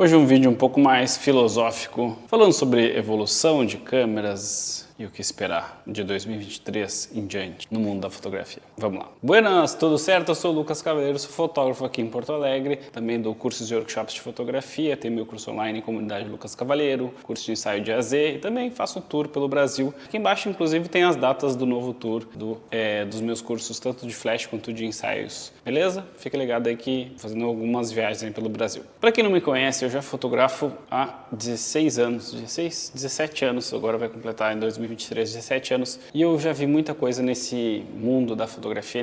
Hoje um vídeo um pouco mais filosófico, falando sobre evolução de câmeras e o que esperar de 2023 em diante no mundo da fotografia. Vamos lá. Buenas, tudo certo? Eu sou o Lucas Cavaleiro, sou fotógrafo aqui em Porto Alegre, também dou cursos e workshops de fotografia, tenho meu curso online em Comunidade Lucas Cavaleiro, curso de ensaio de AZ e também faço um tour pelo Brasil. Aqui embaixo, inclusive, tem as datas do novo tour dos meus cursos, tanto de flash quanto de ensaios, beleza? Fica ligado aí que fazendo algumas viagens aí pelo Brasil. Para quem não me conhece, eu já fotografo há 16 anos, 17 anos, agora vai completar em 2023, 17 anos, e eu já vi muita coisa nesse mundo da fotografia,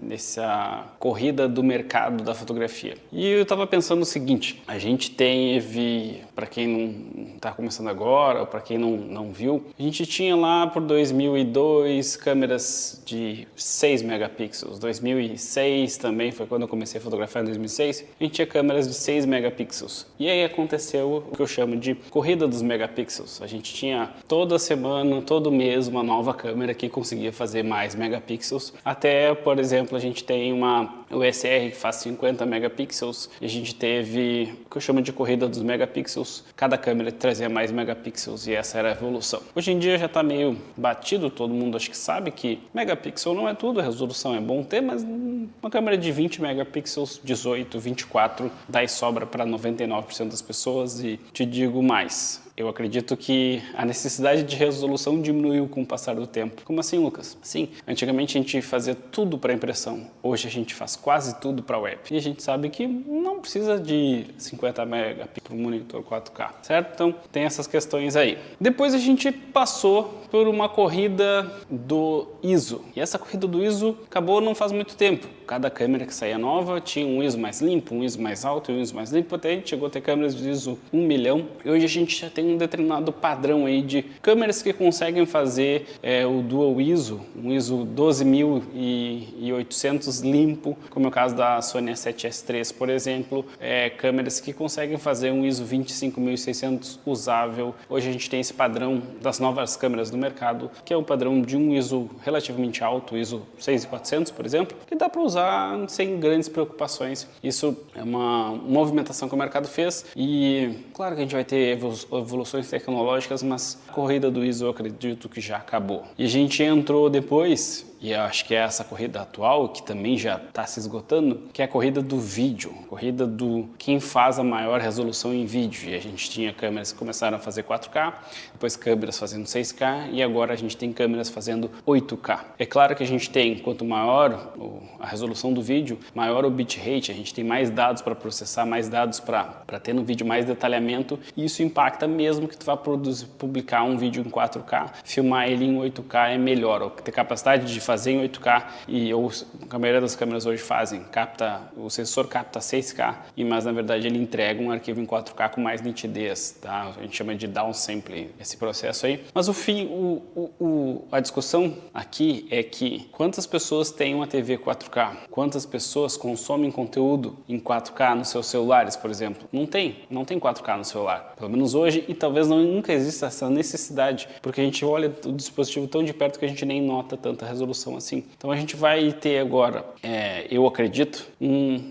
nessa corrida do mercado da fotografia. E eu tava pensando o seguinte, a gente teve, para quem não tá começando agora, ou para quem não viu, a gente tinha lá por 2002 câmeras de 6 megapixels, 2006 também, foi quando eu comecei a fotografar em 2006, a gente tinha câmeras de 6 megapixels. E aí aconteceu o que eu chamo de corrida dos megapixels. A gente tinha toda semana, todo mês, uma nova câmera que conseguia fazer mais megapixels. Até, por exemplo, a gente tem uma USR que faz 50 megapixels e a gente teve o que eu chamo de corrida dos megapixels. Cada câmera trazia mais megapixels e essa era a evolução. Hoje em dia já está meio batido, todo mundo acho que sabe que megapixel não é tudo, a resolução é bom ter, mas uma câmera de 20 megapixels, 18, 24, daí sobra para 99% das pessoas. E te digo mais, eu acredito que a necessidade de resolução diminuiu com o passar do tempo. Como assim, Lucas? Sim, antigamente a gente fazia tudo para impressão, hoje a gente faz quase tudo para web. E a gente sabe que não precisa de 50 megapixels para um monitor 4K, certo? Então tem essas questões aí. Depois a gente passou por uma corrida do ISO. E essa corrida do ISO acabou não faz muito tempo. Cada câmera que saía nova tinha um ISO mais limpo, um ISO mais alto e um ISO mais limpo. Até a gente chegou a ter câmeras de ISO 1 milhão. E hoje a gente já tem um determinado padrão aí de câmeras que conseguem fazer o Dual ISO, um ISO 12.800 limpo, como é o caso da Sony A7S III, por exemplo. Câmeras que conseguem fazer um ISO 25.600 usável. Hoje a gente tem esse padrão das novas câmeras do mercado, que é o padrão de um ISO relativamente alto, ISO 6400, por exemplo, que dá para usar sem grandes preocupações. Isso é uma movimentação que o mercado fez e claro que a gente vai ter evoluções tecnológicas, mas a corrida do ISO eu acredito que já acabou. E a gente entrou depois, e eu acho que é essa corrida atual, que também já está se esgotando, que é a corrida do vídeo, a corrida do quem faz a maior resolução em vídeo. E a gente tinha câmeras que começaram a fazer 4K, depois câmeras fazendo 6K e agora a gente tem câmeras fazendo 8K. É claro que a gente tem, quanto maior a resolução do vídeo, maior o bitrate, a gente tem mais dados para processar, mais dados para ter no vídeo mais detalhamento, e isso impacta mesmo que tu vá publicar um vídeo em 4K, filmar ele em 8K é melhor, ou ter capacidade de fazer em 8K, a maioria das câmeras hoje fazem, o sensor capta 6K, mas na verdade ele entrega um arquivo em 4K com mais nitidez, tá? A gente chama de downsampling esse processo aí. Mas a discussão aqui é que quantas pessoas têm uma TV 4K? Quantas pessoas consomem conteúdo em 4K nos seus celulares, por exemplo? Não tem 4K no celular, pelo menos hoje, e talvez nunca exista essa necessidade, porque a gente olha o dispositivo tão de perto que a gente nem nota tanta resolução assim. Então a gente vai ter agora, eu acredito,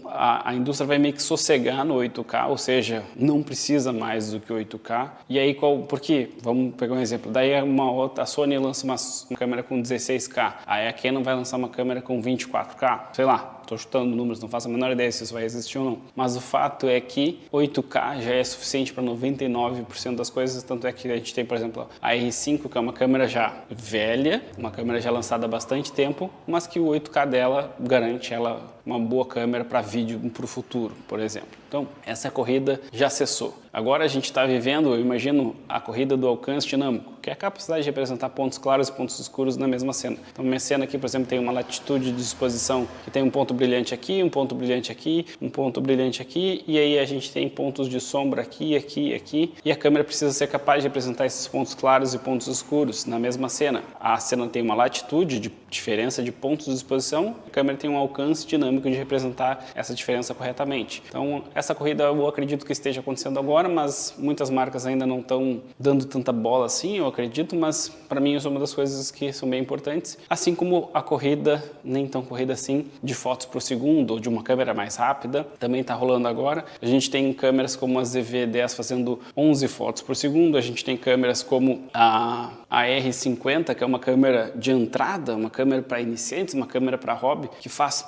a indústria vai meio que sossegar no 8K, ou seja, não precisa mais do que 8K. E aí por quê? Vamos pegar um exemplo. Daí a Sony lança uma câmera com 16K, aí a Canon vai lançar uma câmera com 24K, sei lá. Estou chutando números, não faço a menor ideia se isso vai existir ou não. Mas o fato é que 8K já é suficiente para 99% das coisas, tanto é que a gente tem, por exemplo, a R5, que é uma câmera já velha, uma câmera já lançada há bastante tempo, mas que o 8K dela garante ela uma boa câmera para vídeo para o futuro, por exemplo. Então, essa corrida já cessou. Agora a gente está vivendo, eu imagino, a corrida do alcance dinâmico, que é a capacidade de representar pontos claros e pontos escuros na mesma cena. Então, minha cena aqui, por exemplo, tem uma latitude de exposição que tem um ponto brilhante aqui, um ponto brilhante aqui, um ponto brilhante aqui, e aí a gente tem pontos de sombra aqui, aqui, aqui, e a câmera precisa ser capaz de representar esses pontos claros e pontos escuros na mesma cena. A cena tem uma latitude de diferença de pontos de exposição, a câmera tem um alcance dinâmico dinâmico de representar essa diferença corretamente. Então, essa corrida eu acredito que esteja acontecendo agora, mas muitas marcas ainda não estão dando tanta bola assim, eu acredito, mas para mim isso é uma das coisas que são bem importantes. Assim como a corrida, nem tão corrida assim, de fotos por segundo ou de uma câmera mais rápida, também está rolando agora. A gente tem câmeras como a ZV-10 fazendo 11 fotos por segundo, a gente tem câmeras como a R50, que é uma câmera de entrada, uma câmera para iniciantes, uma câmera para hobby, que faz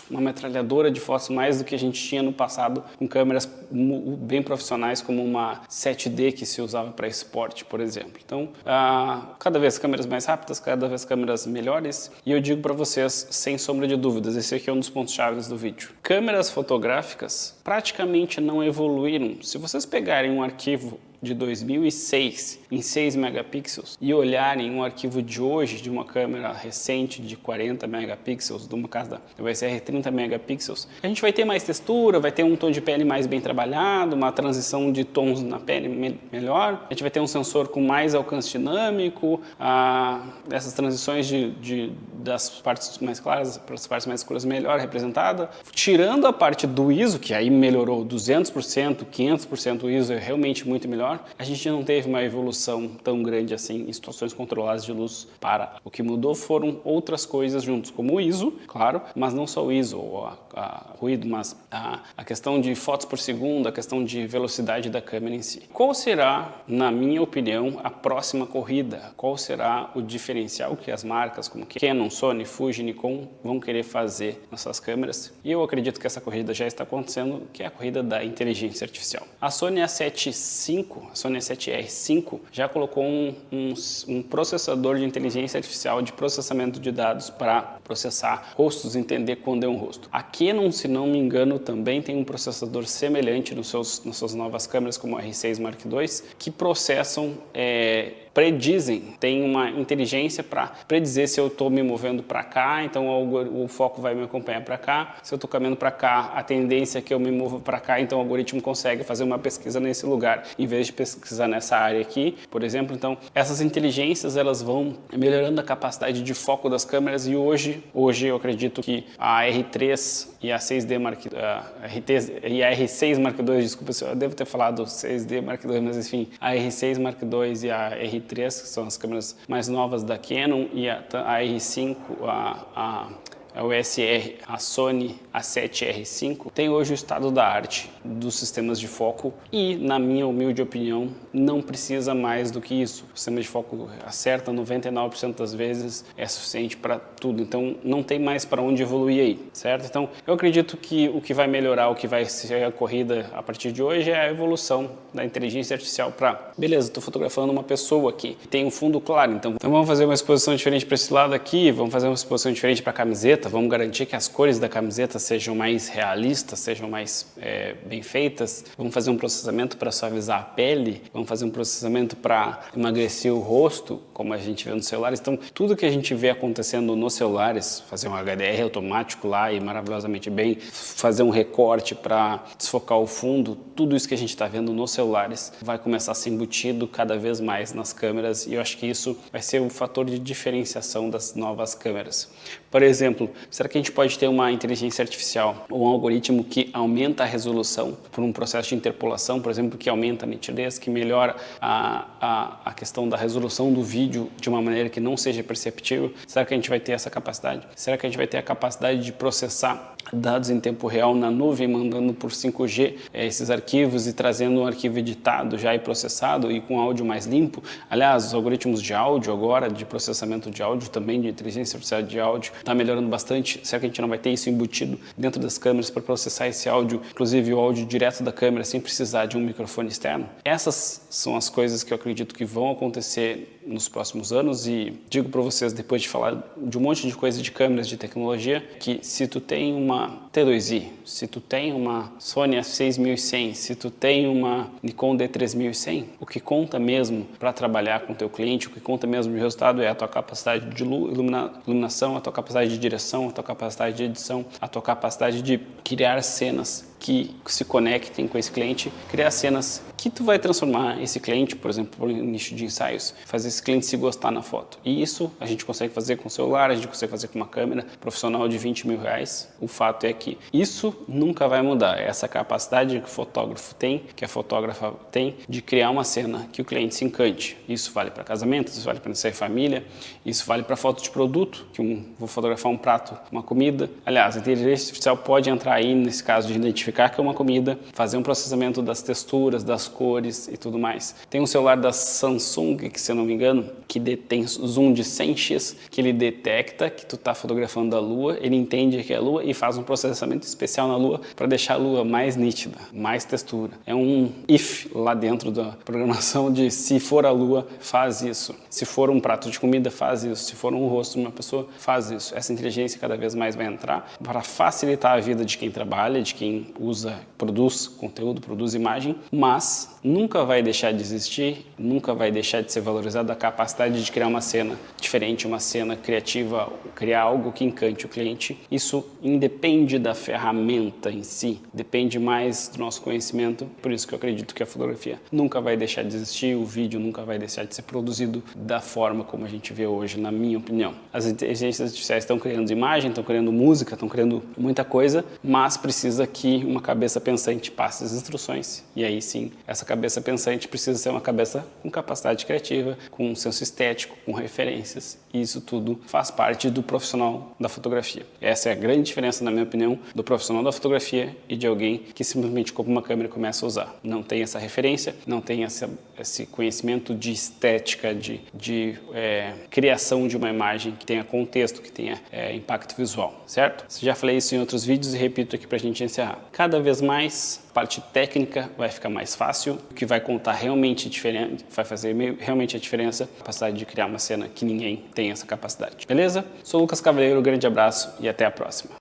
uma metralhadora de fotos mais do que a gente tinha no passado com câmeras bem profissionais como uma 7D que se usava para esporte, por exemplo. Então, cada vez câmeras mais rápidas, cada vez câmeras melhores, e eu digo para vocês, sem sombra de dúvidas, esse aqui é um dos pontos chaves do vídeo. Câmeras fotográficas praticamente não evoluíram. Se vocês pegarem um arquivo de 2006 em 6 megapixels e olharem um arquivo de hoje de uma câmera recente de 40 megapixels, de uma casa da VSR 30 megapixels, a gente vai ter mais textura, vai ter um tom de pele mais bem trabalhado, uma transição de tons na pele melhor, a gente vai ter um sensor com mais alcance dinâmico, essas transições das partes mais claras para as partes mais escuras melhor representada, tirando a parte do ISO, que aí melhorou 200%, 500% o ISO é realmente muito melhor. A gente não teve uma evolução tão grande assim em situações controladas de luz para. O que mudou foram outras coisas juntos, como o ISO, claro, mas não só o ISO, ou ruído, mas a questão de fotos por segundo, a questão de velocidade da câmera em si. Qual será, na minha opinião, a próxima corrida? Qual será o diferencial que as marcas como Canon, Sony, Fuji, Nikon vão querer fazer nessas câmeras? E eu acredito que essa corrida já está acontecendo, que é a corrida da inteligência artificial. A Sony A7 A7R5 já colocou um processador de inteligência artificial de processamento de dados para processar rostos, entender quando é um rosto. A Canon, se não me engano, também tem um processador semelhante nas suas novas câmeras, como a R6 Mark II, que processam, predizem, tem uma inteligência para predizer se eu estou me movendo para cá, então o foco vai me acompanhar para cá. Se eu estou caminhando para cá, a tendência é que eu me mova para cá, então o algoritmo consegue fazer uma pesquisa nesse lugar, em vez de pesquisar nessa área aqui, por exemplo. Então, essas inteligências, elas vão melhorando a capacidade de foco das câmeras, e hoje eu acredito que a R3 e a 6D Mark e a R6 Mark II, desculpa, eu devo ter falado 6D Mark II, mas enfim, a R6 Mark II e a R3, que são as câmeras mais novas da Canon, e a R5, a USR, a Sony A7R5, tem hoje o estado da arte dos sistemas de foco e, na minha humilde opinião, não precisa mais do que isso. O sistema de foco acerta 99% das vezes, é suficiente para tudo, então não tem mais para onde evoluir aí, certo? Então, eu acredito que o que vai melhorar, o que vai ser a corrida a partir de hoje é a evolução da inteligência artificial para, beleza, estou fotografando uma pessoa aqui, tem um fundo claro, então vamos fazer uma exposição diferente para esse lado aqui, vamos fazer uma exposição diferente para a camiseta, vamos garantir que as cores da camiseta sejam mais realistas, sejam mais bem feitas, vamos fazer um processamento para suavizar a pele, vamos fazer um processamento para emagrecer o rosto, como a gente vê nos celulares. Então, tudo que a gente vê acontecendo nos celulares, fazer um HDR automático lá e maravilhosamente bem, fazer um recorte para desfocar o fundo, tudo isso que a gente está vendo nos celulares vai começar a ser embutido cada vez mais nas câmeras, e eu acho que isso vai ser um fator de diferenciação das novas câmeras. Por exemplo, será que a gente pode ter uma inteligência artificial ou um algoritmo que aumenta a resolução por um processo de interpolação, por exemplo, que aumenta a nitidez, que melhora a questão da resolução do vídeo de uma maneira que não seja perceptível? Será que a gente vai ter essa capacidade? Será que a gente vai ter a capacidade de processar dados em tempo real na nuvem, mandando por 5G esses arquivos e trazendo um arquivo editado já e processado e com áudio mais limpo? Aliás, os algoritmos de áudio agora, de processamento de áudio, também de inteligência artificial de áudio, está melhorando bastante. Será que a gente não vai ter isso embutido dentro das câmeras para processar esse áudio, inclusive o áudio direto da câmera, sem precisar de um microfone externo? Essas são as coisas que eu acredito que vão acontecer nos próximos anos, e digo para vocês, depois de falar de um monte de coisa de câmeras, de tecnologia, que se tu tem uma T2i, se tu tem uma Sony A6100, se tu tem uma Nikon D3100, o que conta mesmo para trabalhar com o teu cliente, o que conta mesmo de resultado é a tua capacidade de iluminação, a tua capacidade de direção, a tua capacidade de edição, a tua capacidade de criar cenas que se conectem com esse cliente, criar cenas que tu vai transformar esse cliente, por exemplo, por um nicho de ensaios, fazer esse cliente se gostar na foto. E isso a gente consegue fazer com o celular, a gente consegue fazer com uma câmera profissional de 20 mil reais. O fato é que isso nunca vai mudar. Essa capacidade que o fotógrafo tem, que a fotógrafa tem, de criar uma cena que o cliente se encante. Isso vale para casamento, isso vale para ensaio família, isso vale para foto de produto, que vou fotografar um prato, uma comida. Aliás, a inteligência artificial pode entrar aí nesse caso de identificar que é uma comida, fazer um processamento das texturas, das cores e tudo mais. Tem um celular da Samsung, que se eu não me engano, que tem zoom de 100x, que ele detecta que tu está fotografando a lua, ele entende que é a lua e faz um processamento especial na lua para deixar a lua mais nítida, mais textura. É um if lá dentro da programação de se for a lua, faz isso. Se for um prato de comida, faz isso. Se for um rosto de uma pessoa, faz isso. Essa inteligência cada vez mais vai entrar para facilitar a vida de quem trabalha, de quem usa, produz conteúdo, produz imagem, mas nunca vai deixar de existir, nunca vai deixar de ser valorizada a capacidade de criar uma cena diferente, uma cena criativa, criar algo que encante o cliente. Isso independe da ferramenta em si, depende mais do nosso conhecimento, por isso que eu acredito que a fotografia nunca vai deixar de existir, o vídeo nunca vai deixar de ser produzido da forma como a gente vê hoje, na minha opinião. As inteligências artificiais estão criando imagem, estão criando música, estão criando muita coisa, mas precisa que uma cabeça pensante passe as instruções, e aí sim, essa cabeça pensante precisa ser uma cabeça com capacidade criativa, com um senso estético, com referências, e isso tudo faz parte do profissional da fotografia. Essa é a grande diferença, na minha opinião, do profissional da fotografia e de alguém que simplesmente compra uma câmera e começa a usar. Não tem essa referência, não tem esse conhecimento de estética, de criação de uma imagem que tenha contexto, que tenha impacto visual, certo? Já falei isso em outros vídeos e repito aqui pra gente encerrar. Cada vez mais, a parte técnica vai ficar mais fácil, o que vai contar realmente diferente, vai fazer realmente a diferença, a capacidade de criar uma cena que ninguém tem essa capacidade. Beleza? Sou o Lucas Cavaleiro, um grande abraço e até a próxima.